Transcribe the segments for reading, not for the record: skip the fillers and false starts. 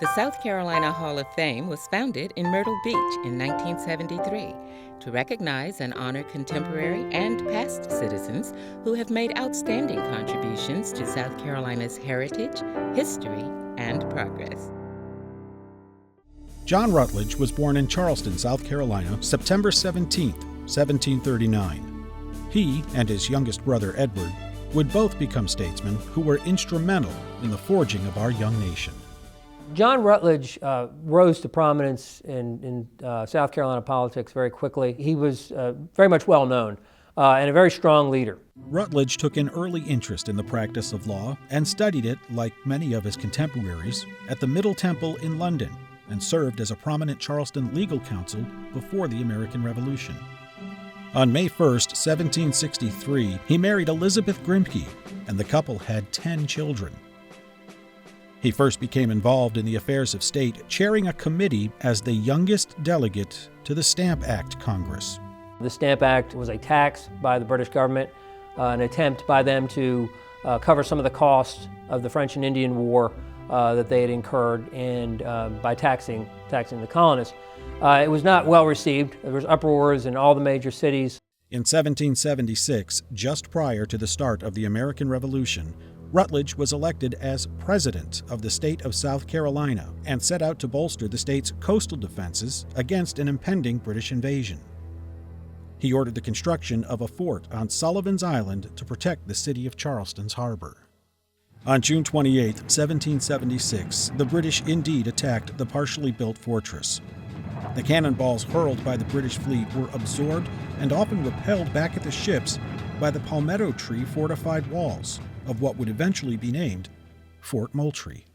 The South Carolina Hall of Fame was founded in Myrtle Beach in 1973 to recognize and honor contemporary and past citizens who have made outstanding contributions to South Carolina's heritage, history, and progress. John Rutledge was born in Charleston, South Carolina, September 17, 1739. He and his youngest brother, Edward, would both become statesmen who were instrumental in the forging of our young nation. John Rutledge rose to prominence in South Carolina politics very quickly. He was very much well known and a very strong leader. Rutledge took an early interest in the practice of law and studied it, like many of his contemporaries, at the Middle Temple in London, and served as a prominent Charleston legal counsel before the American Revolution. On May 1, 1763, he married Elizabeth Grimke, and the couple had 10 children. He first became involved in the affairs of state, chairing a committee as the youngest delegate to the Stamp Act Congress. The Stamp Act was a tax by the British government, an attempt by them to cover some of the costs of the French and Indian War that they had incurred, and by taxing the colonists. It was not well received. There was uproars in all the major cities. In 1776, just prior to the start of the American Revolution, Rutledge was elected as president of the state of South Carolina and set out to bolster the state's coastal defenses against an impending British invasion. He ordered the construction of a fort on Sullivan's Island to protect the city of Charleston's harbor. On June 28, 1776, the British indeed attacked the partially built fortress. The cannonballs hurled by the British fleet were absorbed and often repelled back at the ships by the palmetto tree fortified walls of what would eventually be named Fort Moultrie.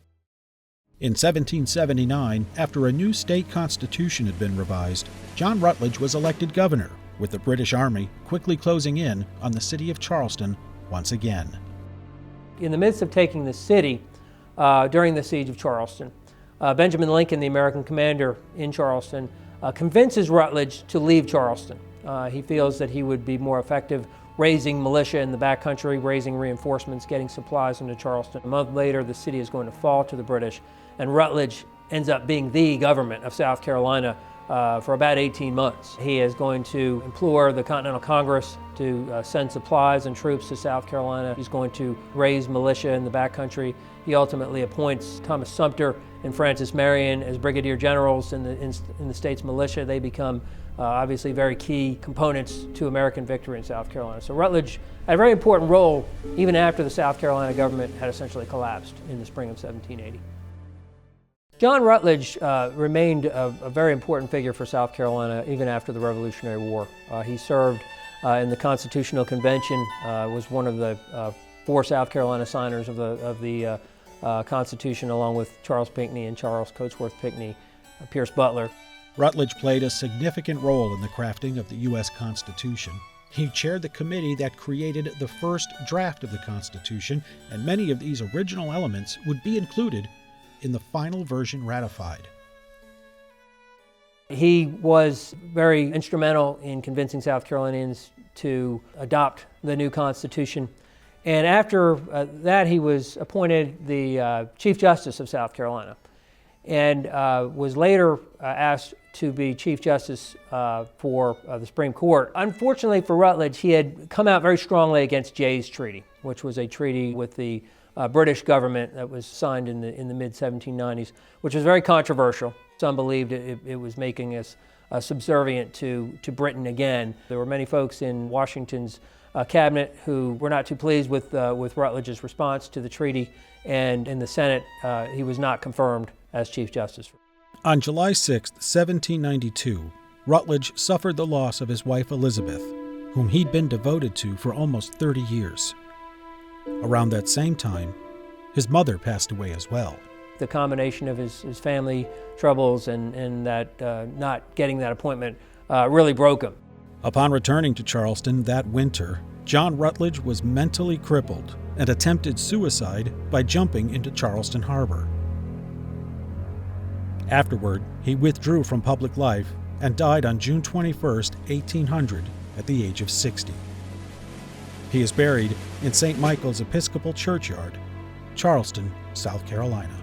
In 1779, after a new state constitution had been revised, John Rutledge was elected governor, with the British Army quickly closing in on the city of Charleston once again. In the midst of taking the city during the siege of Charleston, Benjamin Lincoln, the American commander in Charleston, convinces Rutledge to leave Charleston. He feels that he would be more effective raising militia in the backcountry, raising reinforcements, getting supplies into Charleston. A month later, the city is going to fall to the British, and Rutledge ends up being the government of South Carolina for about 18 months. He is going to implore the Continental Congress to send supplies and troops to South Carolina. He's going to raise militia in the backcountry. He ultimately appoints Thomas Sumter and Francis Marion as brigadier generals in the state's militia. They become obviously very key components to American victory in South Carolina. So Rutledge had a very important role even after the South Carolina government had essentially collapsed in the spring of 1780. John Rutledge remained a very important figure for South Carolina even after the Revolutionary War. He served in the Constitutional Convention, was one of the 4 South Carolina signers of the Constitution, along with Charles Pinckney and Charles Cotesworth Pinckney, Pierce Butler. Rutledge played a significant role in the crafting of the U.S. Constitution. He chaired the committee that created the first draft of the Constitution, and many of these original elements would be included in the final version ratified. He was very instrumental in convincing South Carolinians to adopt the new Constitution. And after that, he was appointed the Chief Justice of South Carolina, and was later asked to be Chief Justice for the Supreme Court. Unfortunately for Rutledge, he had come out very strongly against Jay's Treaty, which was a treaty with the British government that was signed in the mid-1790s, which was very controversial. Some believed it was making us subservient to Britain again. There were many folks in Washington's cabinet who were not too pleased with Rutledge's response to the treaty, and in the Senate, he was not confirmed as Chief Justice. On July 6, 1792, Rutledge suffered the loss of his wife Elizabeth, whom he'd been devoted to for almost 30 years. Around that same time, his mother passed away as well. The combination of his family troubles and that not getting that appointment really broke him. Upon returning to Charleston that winter, John Rutledge was mentally crippled and attempted suicide by jumping into Charleston Harbor. Afterward, he withdrew from public life and died on June 21, 1800, at the age of 60. He is buried in St. Michael's Episcopal Churchyard, Charleston, South Carolina.